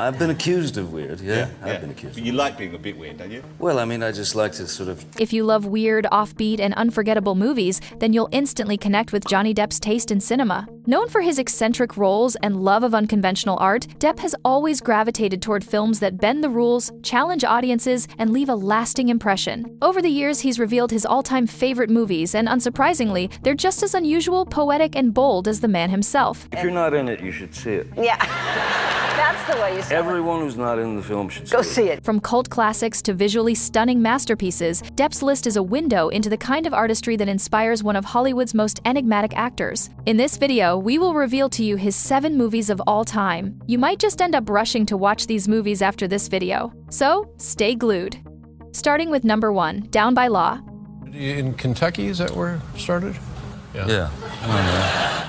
I've been accused of weird, yeah. I've been accused. But you like being a bit weird, don't you? Well, I mean, I just like to sort of... If you love weird, offbeat, and unforgettable movies, then you'll instantly connect with Johnny Depp's taste in cinema. Known for his eccentric roles and love of unconventional art, Depp has always gravitated toward films that bend the rules, challenge audiences, and leave a lasting impression. Over the years, he's revealed his all-time favorite movies, and unsurprisingly, they're just as unusual, poetic, and bold as the man himself. If you're not in it, you should see it. Yeah, that's the way you say it. Everyone who's not in the film should see it. Go see it. From cult classics to visually stunning masterpieces, Depp's list is a window into the kind of artistry that inspires one of Hollywood's most enigmatic actors. In this video, we will reveal to you his 7 movies of all time. You might just end up rushing to watch these movies after this video. So, stay glued. Starting with number 1, Down by Law. In Kentucky, is that where it started? Yeah.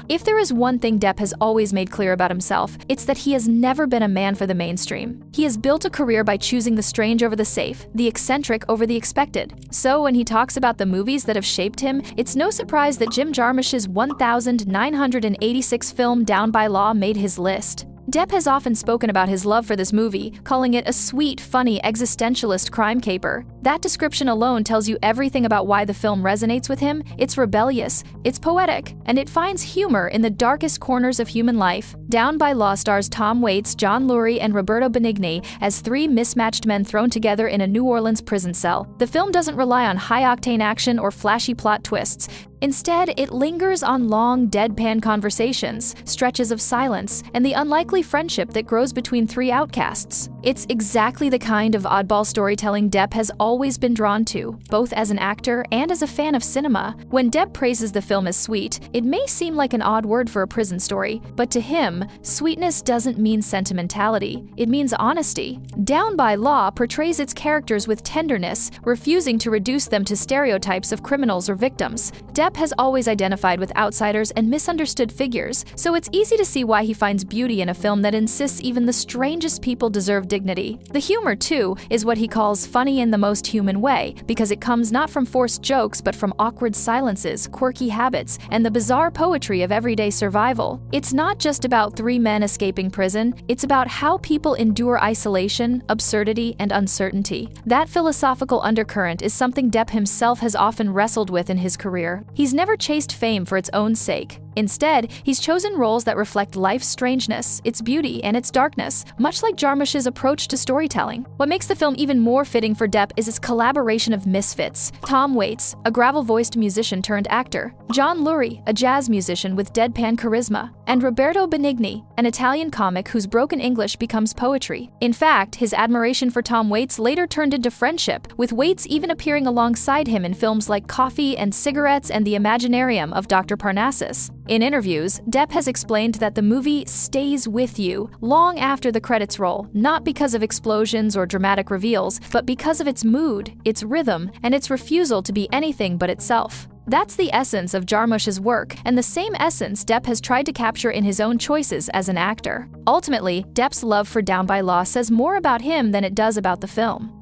If there is one thing Depp has always made clear about himself, it's that he has never been a man for the mainstream. He has built a career by choosing the strange over the safe, the eccentric over the expected. So when he talks about the movies that have shaped him, it's no surprise that Jim Jarmusch's 1986 film Down by Law made his list. Depp has often spoken about his love for this movie, calling it a sweet, funny, existentialist crime caper. That description alone tells you everything about why the film resonates with him. It's rebellious, it's poetic, and it finds humor in the darkest corners of human life. Down by Law stars Tom Waits, John Lurie, and Roberto Benigni as 3 mismatched men thrown together in a New Orleans prison cell. The film doesn't rely on high-octane action or flashy plot twists. Instead, it lingers on long, deadpan conversations, stretches of silence, and the unlikely friendship that grows between 3 outcasts. It's exactly the kind of oddball storytelling Depp has always been drawn to, both as an actor and as a fan of cinema. When Depp praises the film as sweet, it may seem like an odd word for a prison story, but to him, sweetness doesn't mean sentimentality, it means honesty. Down by Law portrays its characters with tenderness, refusing to reduce them to stereotypes of criminals or victims. Depp has always identified with outsiders and misunderstood figures, so it's easy to see why he finds beauty in a film that insists even the strangest people deserve dignity. The humor, too, is what he calls funny in the most human way, because it comes not from forced jokes but from awkward silences, quirky habits, and the bizarre poetry of everyday survival. It's not just about 3 men escaping prison, it's about how people endure isolation, absurdity, and uncertainty. That philosophical undercurrent is something Depp himself has often wrestled with in his career. He's never chased fame for its own sake. Instead, he's chosen roles that reflect life's strangeness, its beauty, and its darkness, much like Jarmusch's approach to storytelling. What makes the film even more fitting for Depp is its collaboration of misfits. Tom Waits, a gravel-voiced musician turned actor, John Lurie, a jazz musician with deadpan charisma, and Roberto Benigni, an Italian comic whose broken English becomes poetry. In fact, his admiration for Tom Waits later turned into friendship, with Waits even appearing alongside him in films like Coffee and Cigarettes and The Imaginarium of Dr. Parnassus. In interviews, Depp has explained that the movie stays with you long after the credits roll, not because of explosions or dramatic reveals, but because of its mood, its rhythm, and its refusal to be anything but itself. That's the essence of Jarmusch's work, and the same essence Depp has tried to capture in his own choices as an actor. Ultimately, Depp's love for Down by Law says more about him than it does about the film.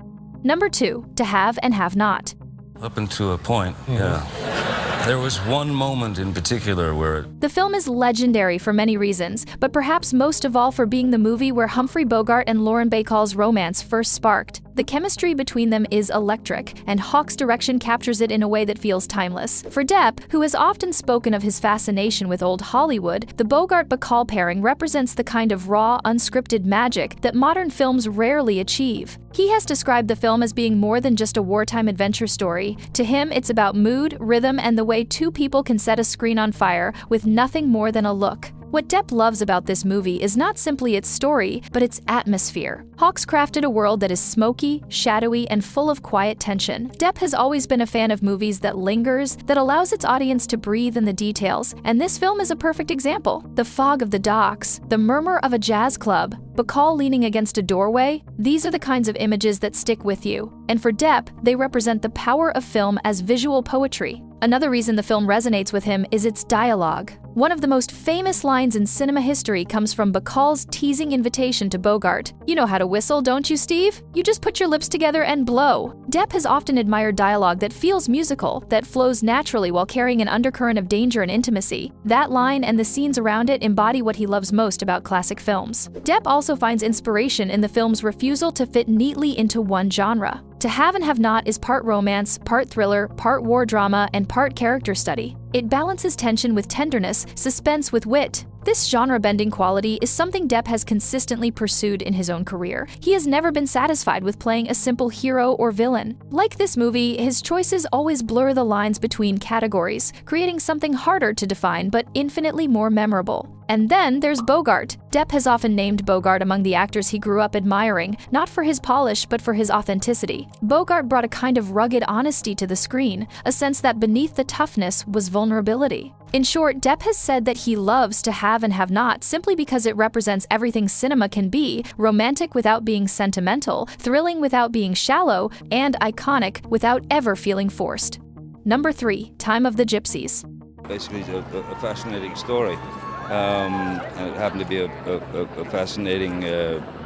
Number 2, To Have and Have Not. Up until a point, yeah. There was one moment in particular where The film is legendary for many reasons, but perhaps most of all for being the movie where Humphrey Bogart and Lauren Bacall's romance first sparked. The chemistry between them is electric, and Hawke's direction captures it in a way that feels timeless. For Depp, who has often spoken of his fascination with old Hollywood, the Bogart-Bacall pairing represents the kind of raw, unscripted magic that modern films rarely achieve. He has described the film as being more than just a wartime adventure story. To him, it's about mood, rhythm, and the way 2 people can set a screen on fire with nothing more than a look. What Depp loves about this movie is not simply its story, but its atmosphere. Hawke's crafted a world that is smoky, shadowy, and full of quiet tension. Depp has always been a fan of movies that lingers, that allows its audience to breathe in the details, and this film is a perfect example. The fog of the docks, the murmur of a jazz club, Bacall leaning against a doorway, these are the kinds of images that stick with you. And for Depp, they represent the power of film as visual poetry. Another reason the film resonates with him is its dialogue. One of the most famous lines in cinema history comes from Bacall's teasing invitation to Bogart. "You know how to whistle, don't you, Steve? You just put your lips together and blow." Depp has often admired dialogue that feels musical, that flows naturally while carrying an undercurrent of danger and intimacy. That line and the scenes around it embody what he loves most about classic films. Depp also finds inspiration in the film's refusal to fit neatly into one genre. To Have and Have Not is part romance, part thriller, part war drama, and part character study. It balances tension with tenderness, suspense with wit. This genre-bending quality is something Depp has consistently pursued in his own career. He has never been satisfied with playing a simple hero or villain. Like this movie, his choices always blur the lines between categories, creating something harder to define but infinitely more memorable. And then there's Bogart. Depp has often named Bogart among the actors he grew up admiring, not for his polish but for his authenticity. Bogart brought a kind of rugged honesty to the screen, a sense that beneath the toughness was vulnerability. In short, Depp has said that he loves To Have and Have Not simply because it represents everything cinema can be: romantic without being sentimental, thrilling without being shallow, and iconic without ever feeling forced. Number 3, Time of the Gypsies. Basically, a fascinating story. And it happened to be a fascinating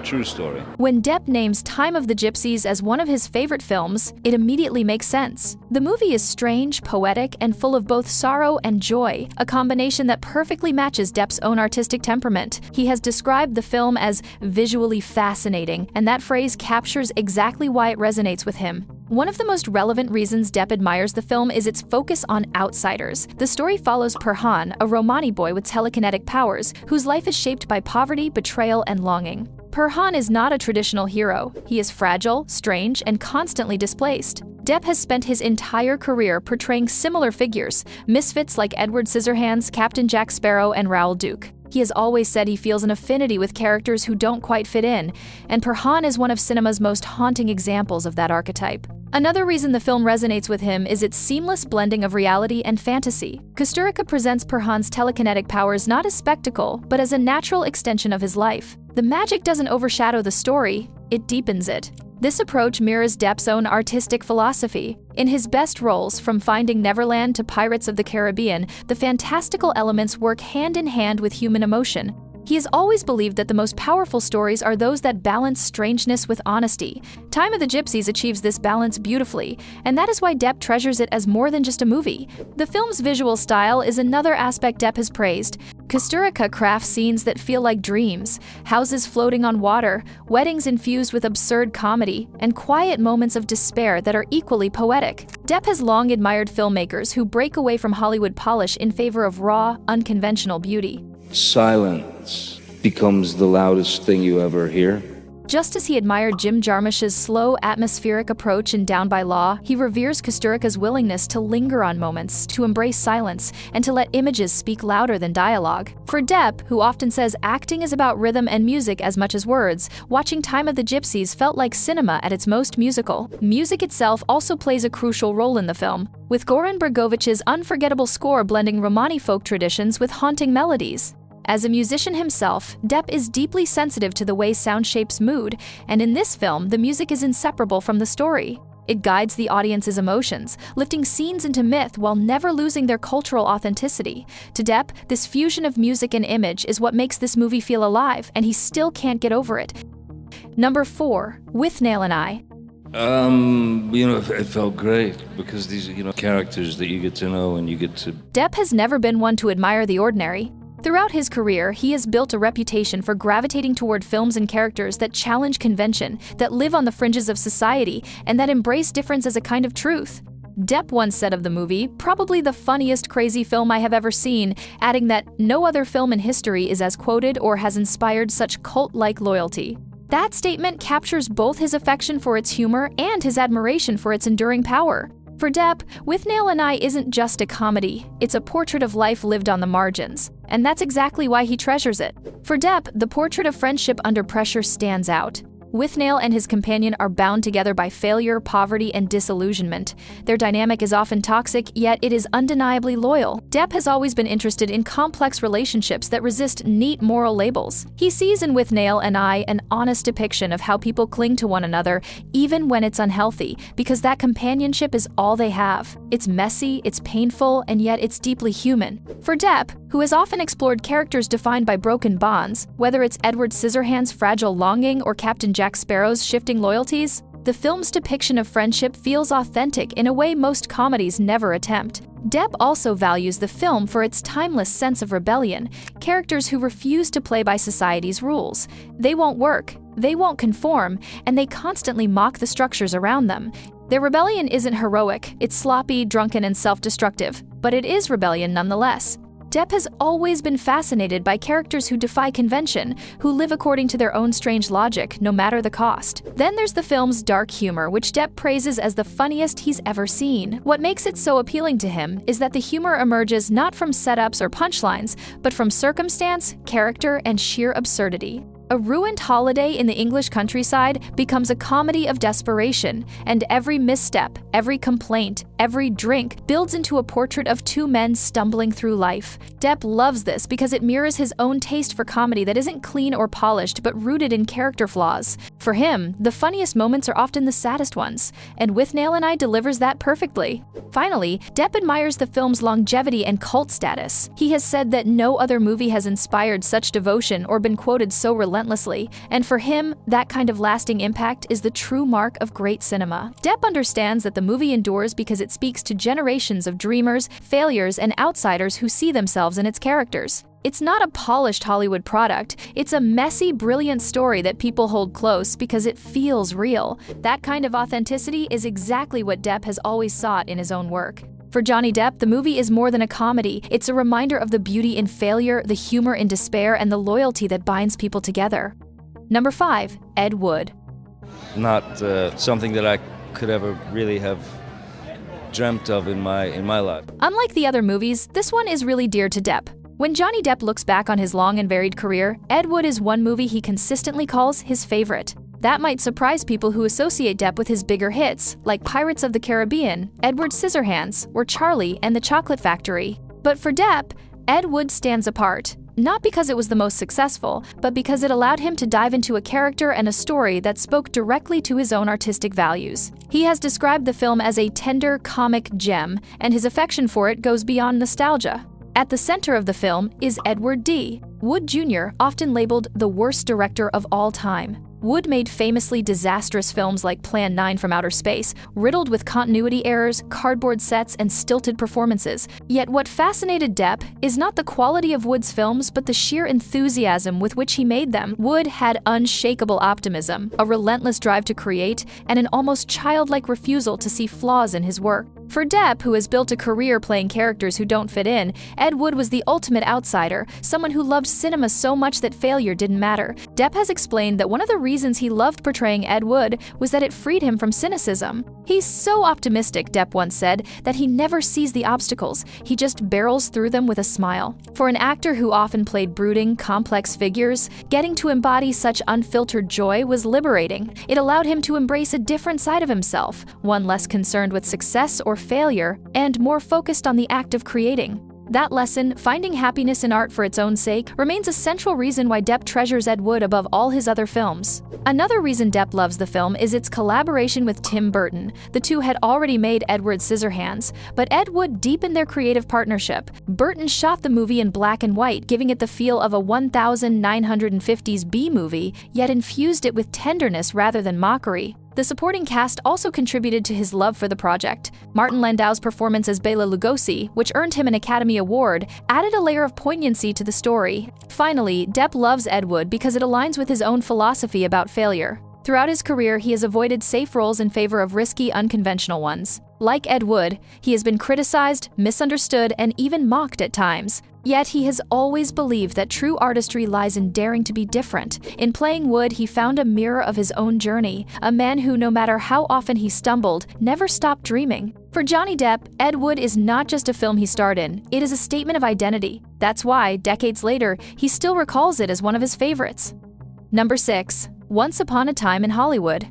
true story. When Depp names Time of the Gypsies as one of his favorite films, it immediately makes sense. The movie is strange, poetic, and full of both sorrow and joy, a combination that perfectly matches Depp's own artistic temperament. He has described the film as visually fascinating, and that phrase captures exactly why it resonates with him. One of the most relevant reasons Depp admires the film is its focus on outsiders. The story follows Perhan, a Romani boy with telekinetic powers, whose life is shaped by poverty, betrayal, and longing. Perhan is not a traditional hero. He is fragile, strange, and constantly displaced. Depp has spent his entire career portraying similar figures, misfits like Edward Scissorhands, Captain Jack Sparrow, and Raoul Duke. He has always said he feels an affinity with characters who don't quite fit in, and Perhan is one of cinema's most haunting examples of that archetype. Another reason the film resonates with him is its seamless blending of reality and fantasy. Kusturica presents Perhan's telekinetic powers not as spectacle, but as a natural extension of his life. The magic doesn't overshadow the story, it deepens it. This approach mirrors Depp's own artistic philosophy. In his best roles, from Finding Neverland to Pirates of the Caribbean, the fantastical elements work hand in hand with human emotion. He has always believed that the most powerful stories are those that balance strangeness with honesty. Time of the Gypsies achieves this balance beautifully, and that is why Depp treasures it as more than just a movie. The film's visual style is another aspect Depp has praised. Kusturica crafts scenes that feel like dreams, houses floating on water, weddings infused with absurd comedy, and quiet moments of despair that are equally poetic. Depp has long admired filmmakers who break away from Hollywood polish in favor of raw, unconventional beauty. Silence becomes the loudest thing you ever hear. Just as he admired Jim Jarmusch's slow, atmospheric approach in Down by Law, he reveres Kusturica's willingness to linger on moments, to embrace silence, and to let images speak louder than dialogue. For Depp, who often says acting is about rhythm and music as much as words, watching Time of the Gypsies felt like cinema at its most musical. Music itself also plays a crucial role in the film, with Goran Bregovic's unforgettable score blending Romani folk traditions with haunting melodies. As a musician himself, Depp is deeply sensitive to the way sound shapes mood, and in this film, the music is inseparable from the story. It guides the audience's emotions, lifting scenes into myth while never losing their cultural authenticity. To Depp, this fusion of music and image is what makes this movie feel alive, and he still can't get over it. Number 4, Withnail and I. It felt great because these, characters that you get to know and you get to... Depp has never been one to admire the ordinary. Throughout his career, he has built a reputation for gravitating toward films and characters that challenge convention, that live on the fringes of society, and that embrace difference as a kind of truth. Depp once said of the movie, "Probably the funniest crazy film I have ever seen," adding that no other film in history is as quoted or has inspired such cult-like loyalty. That statement captures both his affection for its humor and his admiration for its enduring power. For Depp, Withnail and I isn't just a comedy, it's a portrait of life lived on the margins. And that's exactly why he treasures it. For Depp, the portrait of friendship under pressure stands out. Withnail and his companion are bound together by failure, poverty, and disillusionment. Their dynamic is often toxic, yet it is undeniably loyal. Depp has always been interested in complex relationships that resist neat moral labels. He sees in Withnail and I an honest depiction of how people cling to one another, even when it's unhealthy, because that companionship is all they have. It's messy, it's painful, and yet it's deeply human. For Depp, who has often explored characters defined by broken bonds, whether it's Edward Scissorhands' fragile longing or Captain Jack Sparrow's shifting loyalties, the film's depiction of friendship feels authentic in a way most comedies never attempt. Depp also values the film for its timeless sense of rebellion, characters who refuse to play by society's rules. They won't work, they won't conform, and they constantly mock the structures around them. Their rebellion isn't heroic, it's sloppy, drunken, and self-destructive, but it is rebellion nonetheless. Depp has always been fascinated by characters who defy convention, who live according to their own strange logic, no matter the cost. Then there's the film's dark humor, which Depp praises as the funniest he's ever seen. What makes it so appealing to him is that the humor emerges not from setups or punchlines, but from circumstance, character, and sheer absurdity. A ruined holiday in the English countryside becomes a comedy of desperation, and every misstep, every complaint, every drink builds into a portrait of two men stumbling through life. Depp loves this because it mirrors his own taste for comedy that isn't clean or polished but rooted in character flaws. For him, the funniest moments are often the saddest ones, and Withnail and I delivers that perfectly. Finally, Depp admires the film's longevity and cult status. He has said that no other movie has inspired such devotion or been quoted so relentlessly, and for him, that kind of lasting impact is the true mark of great cinema. Depp understands that the movie endures because it speaks to generations of dreamers, failures, and outsiders who see themselves in its characters. It's not a polished Hollywood product, it's a messy, brilliant story that people hold close because it feels real. That kind of authenticity is exactly what Depp has always sought in his own work. For Johnny Depp, the movie is more than a comedy. It's a reminder of the beauty in failure, the humor in despair, and the loyalty that binds people together. Number 5. Ed Wood. Not something that I could ever really have dreamt of in my life. Unlike the other movies, this one is really dear to Depp. When Johnny Depp looks back on his long and varied career, Ed Wood is one movie he consistently calls his favorite. That might surprise people who associate Depp with his bigger hits, like Pirates of the Caribbean, Edward Scissorhands, or Charlie and the Chocolate Factory. But for Depp, Ed Wood stands apart, not because it was the most successful, but because it allowed him to dive into a character and a story that spoke directly to his own artistic values. He has described the film as a tender, comic gem, and his affection for it goes beyond nostalgia. At the center of the film is Edward D. Wood Jr., often labeled the worst director of all time. Wood made famously disastrous films like Plan 9 from Outer Space, riddled with continuity errors, cardboard sets, and stilted performances. Yet what fascinated Depp is not the quality of Wood's films, but the sheer enthusiasm with which he made them. Wood had unshakable optimism, a relentless drive to create, and an almost childlike refusal to see flaws in his work. For Depp, who has built a career playing characters who don't fit in, Ed Wood was the ultimate outsider, someone who loved cinema so much that failure didn't matter. Depp has explained that one of the reasons he loved portraying Ed Wood was that it freed him from cynicism. He's so optimistic, Depp once said, that he never sees the obstacles, he just barrels through them with a smile. For an actor who often played brooding, complex figures, getting to embody such unfiltered joy was liberating. It allowed him to embrace a different side of himself, one less concerned with success or failure, and more focused on the act of creating. That lesson, finding happiness in art for its own sake, remains a central reason why Depp treasures Ed Wood above all his other films. Another reason Depp loves the film is its collaboration with Tim Burton. The two had already made Edward Scissorhands, but Ed Wood deepened their creative partnership. Burton shot the movie in black and white, giving it the feel of a 1950s B-movie, yet infused it with tenderness rather than mockery. The supporting cast also contributed to his love for the project. Martin Landau's performance as Bela Lugosi, which earned him an Academy Award, added a layer of poignancy to the story. Finally, Depp loves Ed Wood because it aligns with his own philosophy about failure. Throughout his career, he has avoided safe roles in favor of risky, unconventional ones. Like Ed Wood, he has been criticized, misunderstood, and even mocked at times. Yet he has always believed that true artistry lies in daring to be different. In playing Wood, he found a mirror of his own journey, a man who, no matter how often he stumbled, never stopped dreaming. For Johnny Depp, Ed Wood is not just a film he starred in, it is a statement of identity. That's why, decades later, he still recalls it as one of his favorites. Number 6. Once Upon a Time in Hollywood.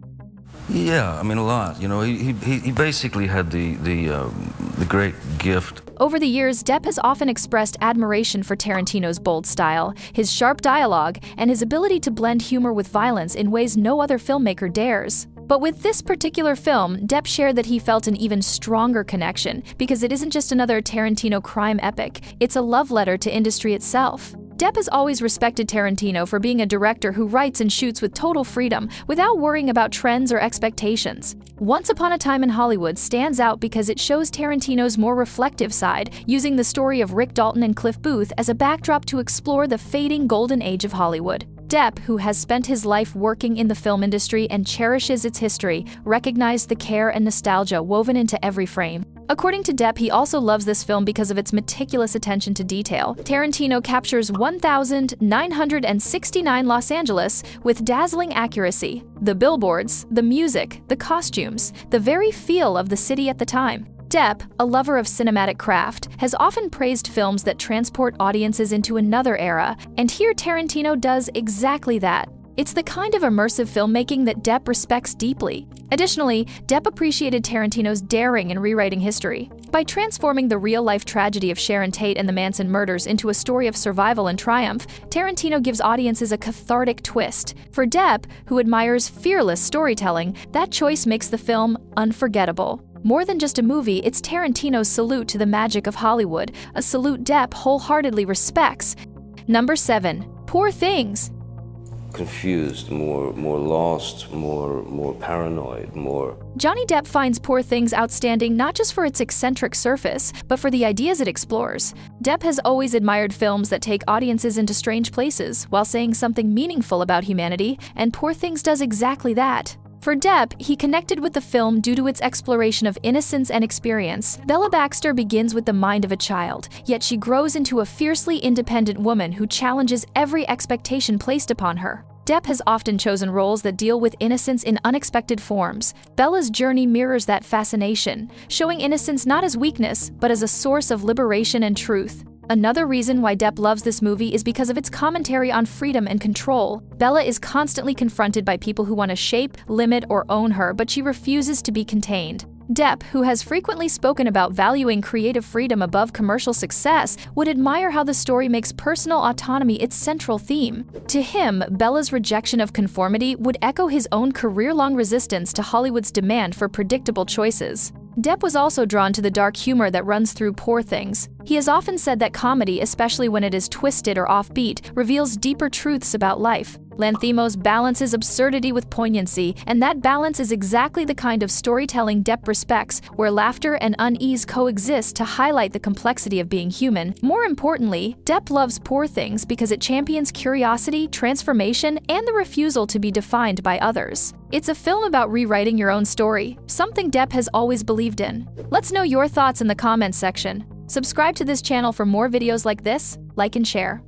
Yeah, I mean, a lot. You know, he basically had the great gift. Over the years, Depp has often expressed admiration for Tarantino's bold style, his sharp dialogue, and his ability to blend humor with violence in ways no other filmmaker dares. But with this particular film, Depp shared that he felt an even stronger connection because it isn't just another Tarantino crime epic, it's a love letter to industry itself. Depp has always respected Tarantino for being a director who writes and shoots with total freedom, without worrying about trends or expectations. Once Upon a Time in Hollywood stands out because it shows Tarantino's more reflective side, using the story of Rick Dalton and Cliff Booth as a backdrop to explore the fading golden age of Hollywood. Depp, who has spent his life working in the film industry and cherishes its history, recognized the care and nostalgia woven into every frame. According to Depp, he also loves this film because of its meticulous attention to detail. Tarantino captures 1,969 Los Angeles with dazzling accuracy. The billboards, the music, the costumes, the very feel of the city at the time. Depp, a lover of cinematic craft, has often praised films that transport audiences into another era, and here Tarantino does exactly that. It's the kind of immersive filmmaking that Depp respects deeply. Additionally, Depp appreciated Tarantino's daring in rewriting history. By transforming the real-life tragedy of Sharon Tate and the Manson murders into a story of survival and triumph, Tarantino gives audiences a cathartic twist. For Depp, who admires fearless storytelling, that choice makes the film unforgettable. More than just a movie, it's Tarantino's salute to the magic of Hollywood, a salute Depp wholeheartedly respects. Number 7. Poor Things. Confused, more lost, more paranoid, more... Johnny Depp finds Poor Things outstanding not just for its eccentric surface, but for the ideas it explores. Depp has always admired films that take audiences into strange places while saying something meaningful about humanity, and Poor Things does exactly that. For Depp, he connected with the film due to its exploration of innocence and experience. Bella Baxter begins with the mind of a child, yet she grows into a fiercely independent woman who challenges every expectation placed upon her. Depp has often chosen roles that deal with innocence in unexpected forms. Bella's journey mirrors that fascination, showing innocence not as weakness, but as a source of liberation and truth. Another reason why Depp loves this movie is because of its commentary on freedom and control. Bella is constantly confronted by people who want to shape, limit, or own her, but she refuses to be contained. Depp, who has frequently spoken about valuing creative freedom above commercial success, would admire how the story makes personal autonomy its central theme. To him, Bella's rejection of conformity would echo his own career-long resistance to Hollywood's demand for predictable choices. Depp was also drawn to the dark humor that runs through Poor Things. He has often said that comedy, especially when it is twisted or offbeat, reveals deeper truths about life. Lanthimos balances absurdity with poignancy, and that balance is exactly the kind of storytelling Depp respects, where laughter and unease coexist to highlight the complexity of being human. More importantly, Depp loves Poor Things because it champions curiosity, transformation, and the refusal to be defined by others. It's a film about rewriting your own story, something Depp has always believed in. Let's know your thoughts in the comments section. Subscribe to this channel for more videos like this, like and share.